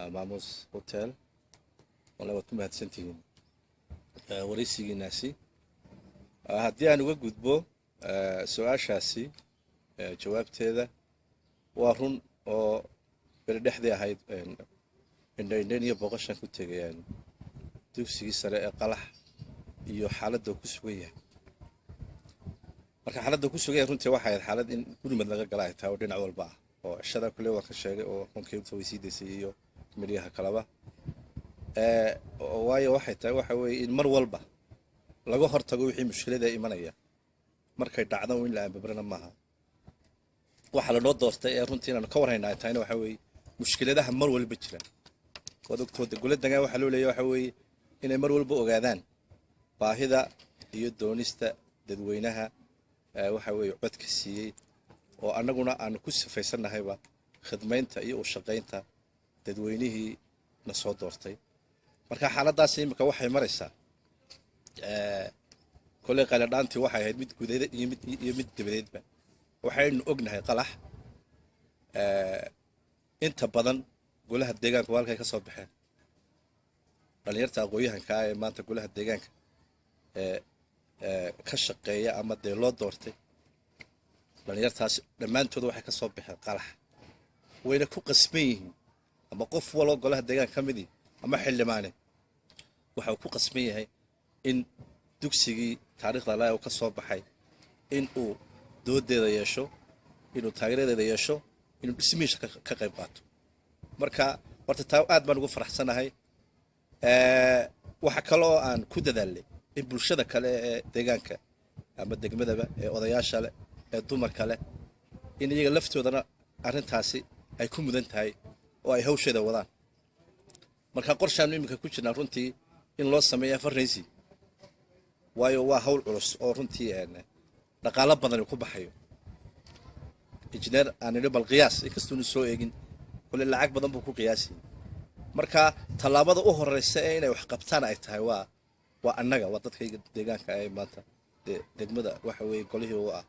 ماموس هوتيل والله وتم هتسنتين وريسي ناسي هدي أنا وجود بو سؤال شاسي جوابت هذا وارون أو بردحدي هاي إن يبغى كنت يعني dugsigii sare ee qalax iyo xaaladda ku sugaya marka xaaladda ku sugaya runtii waxa ay xaalad in gurmad laga galay taa dhinac walba oo cishada kale waa ka sheegay oo xunkeyta weysiideysay iyo midyaha kalaba waayo waxay tahay waxa weeye in mar walba laga hortago wixii mushkilada imanaya markay dhacdo in la ambabrana maaha waxa la noo doortay ee runtii inaan ka warhaynaa taayna waxa weeye mushkiladaha mar walba jira wadogtooda goladanka waxa loo leeyahay waxa weeye inay mar walba ogaadaan baahida iyo doonista dadweynaha waxa weeye codka siiyay oo annaguna aan ku sifaysanahayba khidmaynta iyo u shaqaynta dadweynihii na soo doortay marka xaaladaas imika waxay maraysaa kulay qaladhaantii waxay ahayd mid gudaheed iyo mid dibadeedba waxaynu ognahay qalax inta badan golaha deegaanka halkay ka soo baxeen dhalinyarta aqooyahanka ee maanta golaha deegaanka ka shaqeeya ama dee loo doortay dhalinyartaas dhammaantood waxay ka soo baxeen qalax wayna ku qasban yihiin ama qof waloo golaha deegaanka ka midii ama xildhibaane waxa uu ku qasban yahay in dugsigii taariikhda laa ka soo baxay in uu doodeeda yeesho inuu taageeradeeda yeesho inuu dhismihiisa ka qayb qaato marka horta taa aad baan ugu faraxsanahay waxa kale oo aan ku dadaalay in bulshada kale ee deegaanka ama degmadaba ee odayaasha leh ee dumarka leh in iyaga laftoodana arrintaasi ay ku mudan tahay oo ay hawsheeda wadaan marka qorshaanu iminka ku jirnaa runtii in loo sameeyo farnaysi waayo waa hawl culus oo runtii dhaqaale badan ku baxayo injineer aan idhi bal qiyaas inkastoo soo eegin kule lacag badan buu ku qiyaasay marka talaabada u horeysa ee inay wax qabtaan ay tahay waa annaga waa dadkayga deegaanka ay maanta degmada waxa weeye golihii u ah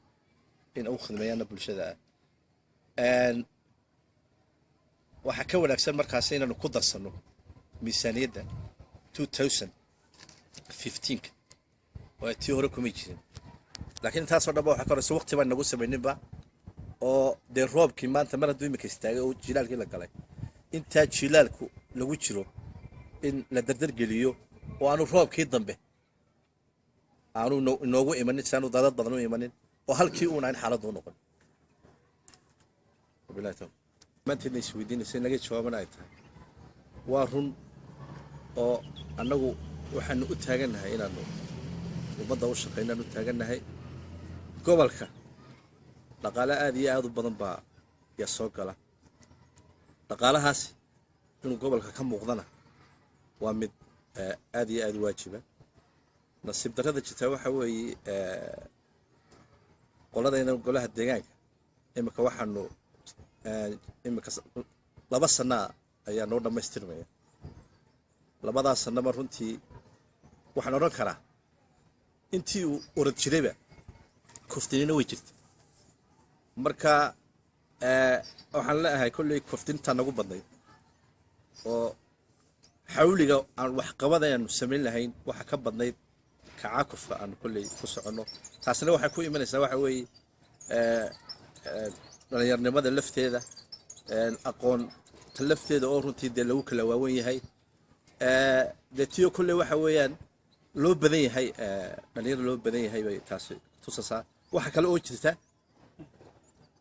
in uu khidmeeyana bulshada waxa ka wanaagsan markaas inaanu ku darsano miisaaniyadda 2015 oo tii hore kuma jirin laakiin taasoo dhanba waxa ka horeysa waqti baan nagu samayninba oo dee roobkii maanta mar hadduu imika istaagay oo jilaalkii la galay intaa jilaalku lagu jiro in la dardargeliyo oo aanu roobkii dambe aanu inoogu imanin si aanu daadad badan u imanin oo halkii uuna in xaaladdu u noqon maanteedna isweydiinaysa in laga jawaabana ay tahay waa run oo annagu waxaanu u taagannahay inaanu ummadda u shaqaynaan u taagannahay gobolka dhaqaale aad iyo aad u badan baa yaa soo gala dhaqaalahaas inuu gobolka ka muuqdana waa mid aad iyo aad waajiba nasiib darrada jirta waxa weeye qoladayna golaha deegaanka imika waxaanu imika 2 sano ayaa noo dhammaystirmaya 2daas sanaba runtii waxaan odhan karaa intii uu orod jirayba koftinina way jirta marka waxaan leeyahay kulley koftinta nagu badnay oo xawliga aan wax qabadaynu sameyn lahayn waxa ka badnayd kacaakufka aan kulley ku socono taasina waxay ku imanaysaa waxa weeye dhalinyarnimada lafteeda aqoon lafteeda oo runtii dee lagu kala waawan yahay dee tiyo kulley waxa weeyaan loo badan yahay dhalinyar loo badan yahay bay taasi tusasaa waxa kale oo jirta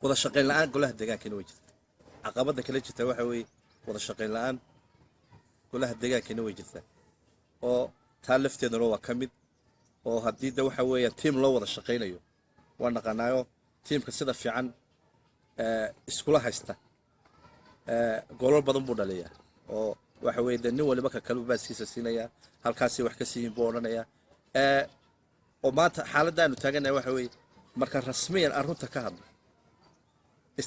wada shaqayn la'aan golaha deegaanka way jirta caqabada kale jirta waxa weeye wada shaqayn la'aan golaha deegaanka way jirta oo taa lafteeduna waa ka mid oo haddii da waxa weeye team loo wada shaqaynayo waa naqanaayo teamka sida fiican iskula haysta golol badan buu dhaliyaa oo waxa weeye nin waliba ka kale baaskiisa siinaya halkaasi wax ka siiin buu odhanaya oo maanta xaaladda aanu taaganahay waxa weeye marka rasmiyan arrinta ka hadlo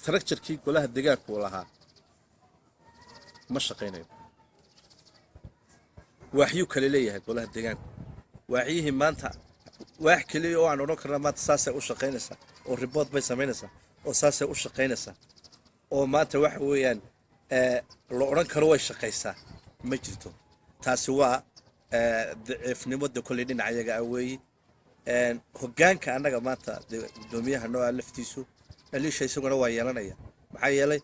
structure-kii golaha deegaanka uu lahaa ma shaqaynayo waxyu kale leeyahay golaha deegaanka waxyihii maanta wax kale oo aan odhan karnaa maanta saasay u shaqaynaysaa oo report bay samaynaysaa oo saasay u shaqaynaysaa oo maanta waxa weeyaan loo oran karo way shaqaysaa ma jirto taasi waa daciifnimada kulli dhinacayaga away hoggaanka annaga maanta gudoomiyaha nooca laftiisu aliisha isaguna waa yeelanaya maxaa yeelay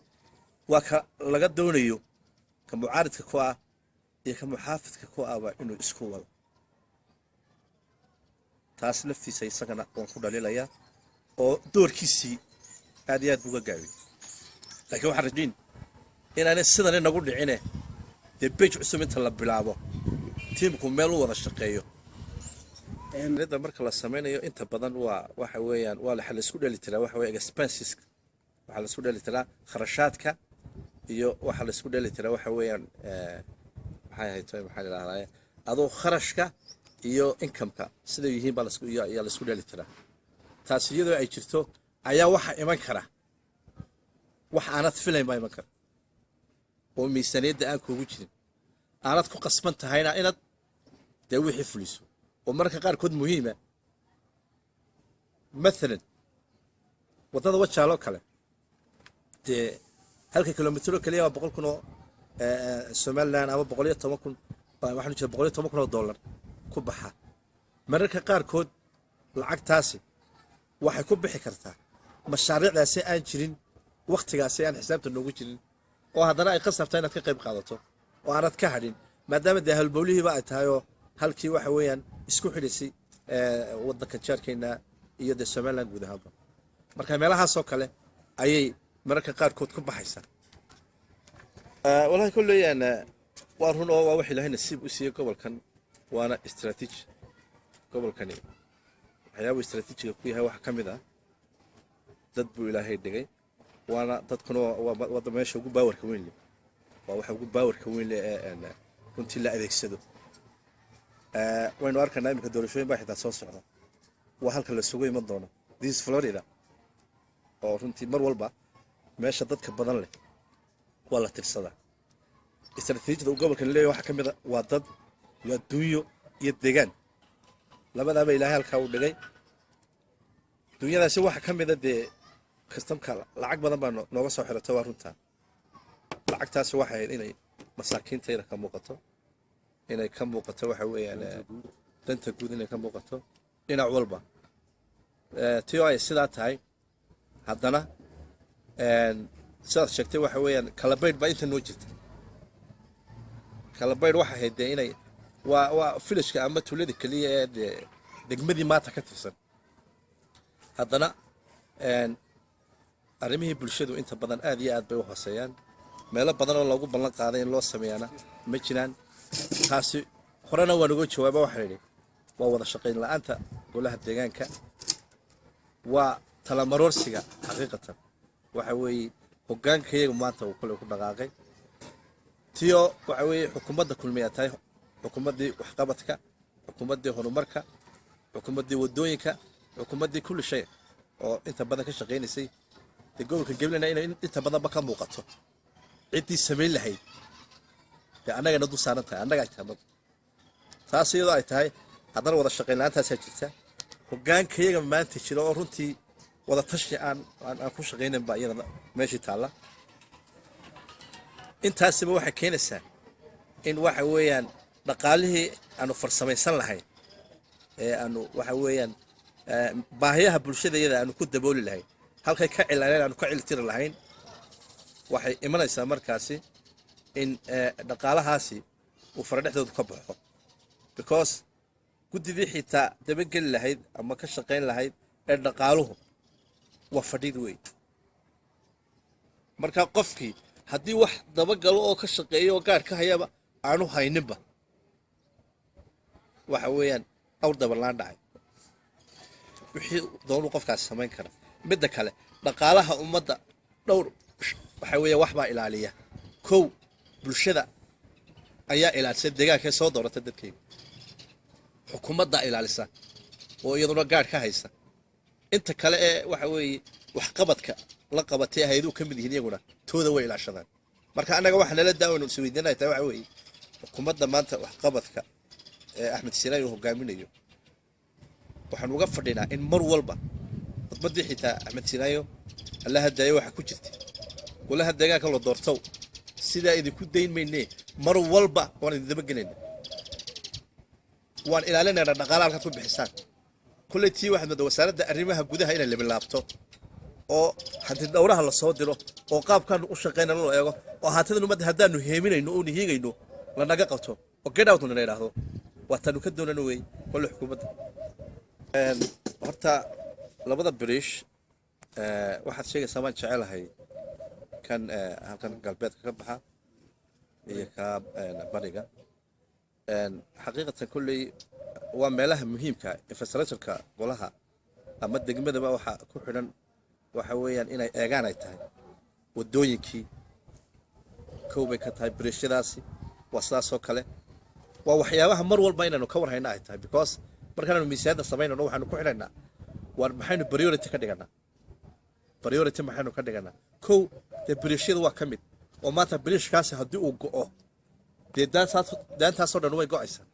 waa ka laga doonayo ka mucaaridka ku ah iyo ka muxaafidka ku ah inuu isku wado taas laftiisa isagana waan ku dhalilayaa oo doorkiisii aad iyo aad uga gaabiyay laakiin waxaan rajayn inaanay sidan inagu dhicine dee bej cusub inta la bilaabo tiimku meel u wada shaqeeyo da marka la sameynayo inta badan waa waxa weeyaan waa la isku dhali tiraa waxa weeye expenses waxa la isku dhali tiraa kharashaadka iyo waxa la isku dhali tiraa waxa weeyaan maxay haytay maxaa la yiraahdaa adoo kharashka iyo income-ka sida yihiin baa la isku dhali tiraa taas iyadoo ay jirto ayaa waxa iman kara wax aanad filayn baa iman kara oo miisaaniyadda aan kuugu jirin aanad ku qasban tahayna inaad dee wixii fuliso oo marka qaarkood muhiima maalan waddada wajaaloo kale dee halka kilomitro keliya waa 100,000 oo Somaliland ama 110,000 waxaan jeedaa 110,000 oo dollar ku baxa mararka qaarkood lacagtaasi waxay ku bixi kartaa mashaariicdaasi aan jirin waqtigaasi aan xisaabta noogu jirin oo haddana ay qasabtay inaad ka qayb qaadato oo aanad ka hadhin maadaama dee halbowlihiiba ay tahay oo halkii waxa weeyaan isku xidhisay waddanka jaarkeena iyo dee Somaliland guud ahaanba marka meelahaasoo kale ayay mararka qaarkood ku baxaysaa wallahi kulleeyana waa run oo waa wax ilaahay nasiib u siiyay gobolkan waana istiraatiiji gobolkani waxyaabo istiraatiijiga ku yahay wax ka mid ah dad buu ilaahay dhigay waana dadkuna waa meesha ugu baawarka weyn leh waa waxa ugu baawarka weyn leh ee runtii la adeegsado waynu arkaynaa imika doorashooyin baa xitaa soo socda waa halka la sugo iman doono this Florida oo runtii mar walba meesha dadka badan leh waa la tirsadaa istiraatiijiyada gobolkan leeyahay waxa ka mid ah waa dad iyo adduunyo iyo deegaan labadaba ilaahay halka uu dhigay dunyadaasi waxa ka mid ah dee kastamka lacag badan baa nooga soo xirato waa runta lacagtaasi waxay inay masaakiintayda ka muuqato inay ka muuqato waxa weeyaan danta guud inay ka muuqato dhinac walba tiyo ay sidaa tahay haddana sidaad sheegtay waxa weeyaan kala baydh baa inta noo jirta kala baydh waxa ahayd dee inay waa filishka ama tuulada keliya ee degmadii maanta ka tirsan haddana arrimihii bulshadu inta badan aad iyo aad bay u hooseeyaan meelo badan oo loogu ballan qaaday in loo sameeyana ma jiraan taasi horena waan uga jawaaba waxaan idhi waa wada shaqayn la'aanta golaha deegaanka waa talamaroorsiga xaqiiqatan waxa weeye hoggaankayaga maanta uu kule ku dhaqaaqay tiyo waxa weeye xukuumadda kulmiya tahay xukuumaddii waxqabadka xukuumaddii horumarka xukuumaddii waddooyinka xukuumaddii kulli shay oo inta badan ka shaqaynaysay dee gobolka Gabileyna inay inta badanba ka muuqato ciddii samayn lahayd dee annagana dul saaran tahay annaga taamad taas iyadoo ay tahay haddana wada shaqayn la'aantaasaa jirta hoggaankayaga maanta jira oo runtii wada tashi aan ku shaqaynayn baa iyadana meeshii taalla intaasiba waxay keenaysaa in waxa weeyaan dhaqaalihii aanu farsamaysan lahayn ee aanu waxa weeyaan baahiyaha bulshada iyada aanu ku dabooli lahayn halkay ka cilaaneen aanu ka ciltiri lahayn waxay imanaysaa markaasi in dhaqaalahaasi uu faradhexdooda ka baxo because guddidii xitaa dabageli lahayd ama ka shaqayn lahayd ee dhaqaaluhu waa fadhid weyn marka qofkii haddii wax dabagalo oo ka shaqeeyo oo gaadh ka hayaba aanu hayninba waxa weeyaan awr dabalaan dhacay wixii doonu qofkaas samayn kara midda kale dhaqaalaha ummadda dhowr waxa weeye wax baa ilaaliya kow bulshada ayaa ilaalisa deegaankee soo doorata dadkayga xukuumadda ilaalisa oo iyaduna gaadh ka haysa inta kale ee waxa weeye waxqabadka la qabatay hay'aduhu ka mid yihiin iyaguna tooda way ilaashadaan marka annaga waxa nala daawayno isweydiinay tahay waxa weeye xukuumadda maanta waxqabadka ee Axmed Siinaay uu hogaaminayo waxaan uga fadhinaa in mar walba khudbadii xitaa Axmed Siinaay Allah hadaayo waxa ku jirtay golaha deegaanka la doorto sidaa idinku dayn maynee mar walba waan idin daba gelayna waan ilaalinaynaa dhaqaalaha halkaad ku bixisaan kulley tii waxaad moodaa wasaaradda arrimaha gudaha inay labilaabto oo hanti dhowraha la soo diro oo qaabkaanu u shaqaynana loo eego oo hantidan ummadda haddaanu heeminayno oonu hiigayno lanaga qabto oo get out lana idhaahdo waataanu ka doonana wey kulle xukuumadda horta labada biriish waxaad sheegaysaa waan jecelahay kan halkan galbeedka ka baxa iyo ka bariga xaqiiqatan kulley waa meelaha muhiimka infrastructureka golaha ama degmadaba waxa ku xidhan waxa weeyaan inay eegaan ay tahay wadooyinkii kow bay ka tahay biriishyadaasi waa sidaasoo kale waa waxyaabaha mar walba inaanu ka warhayna ay tahay because markaanu miisaaniyadda samaynayno waxaanu ku xidhaynaa war maxaynu priority ka dhiganaa priority maxaynu ka dhiganaa kow dee biriishyada waa ka mid oo maanta biriishkaasi haddii uu go'o dee daantaasoo dhan way go'aysaa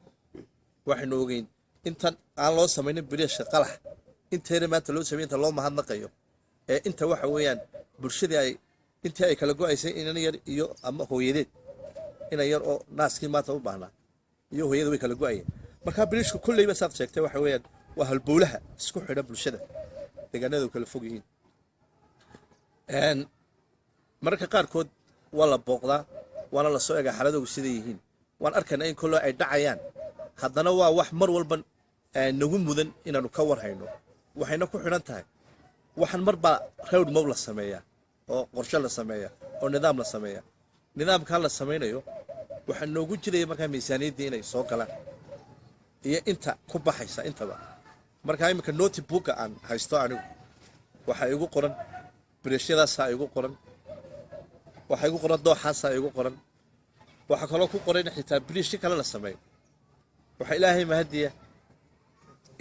waxaynu ogeyn intan aan loo samaynin biriishka qalax inteena maanta loo sameyn inta loo mahadnaqayo ee inta waxa weeyaan bulshadii ay intii ay kala go'aysay inan yar iyo ama hooyadeed inan yar oo naaskii maanta u baahnaa iyo hooyada way kala go'ayeen markaa biriishku kulleyba saad sheegtay waxa weeyaan waa halbowlaha isku xidha bulshada deegaanadu kala fog yihiin mararka qaarkood waa la booqdaa waana la soo egaa xaaladoogu siday yihiin waan arkaynaa in kolloo ay dhacayaan haddana waa wax mar walba nagu mudan inaanu ka warhayno waxayna ku xidhan tahay waxaan marbaa road mob la sameeyaa oo qorshe la sameeyaa oo nidaam la sameeyaa nidaamkaa la samaynayo waxaa noogu jiraya markaa miisaaniyaddii inay soo galaan iyo inta ku baxaysa intaba markaa iminka notebook aan haysto anigu waxaa igu qoran biriishyadaasaa igu qoran waxaa igu qoran dooxaasaa igu qoran waxaa kaloo ku qoran xitaa biriishyo kale la sameeyo waxaa ilaahay mahadiya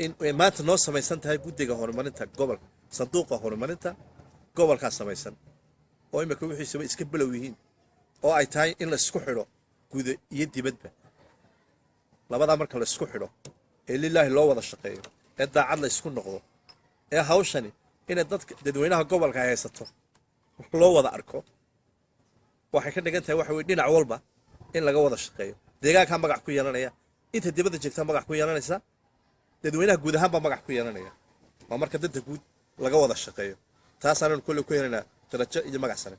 in maanta noo samaysan tahay guddiga horumarinta gobolka sanduuqa horumarinta gobolkaa samaysan oo imika wixiisuba iska below yihiin oo ay tahay in la isku xidho guda iyo dibadba labadaa marka la isku xidho ee lilaahi loo wada shaqeeyo ee daacad la isku noqdo ee hawshani inay dadka dadweynaha gobolka ay haysato loo wada arko waxay ka dhigan tahay waxa weye dhinac walba in laga wada shaqeeyo deegaankaa magac ku yeelanaya inta dibadda joogtaa magac ku yeelanaysa dadweynaha guud ahaan baa magac ku yeelanaya waa marka danta guud laga wada shaqeeyo taasaananu kolley ku helaynaa darajo iyo magac sare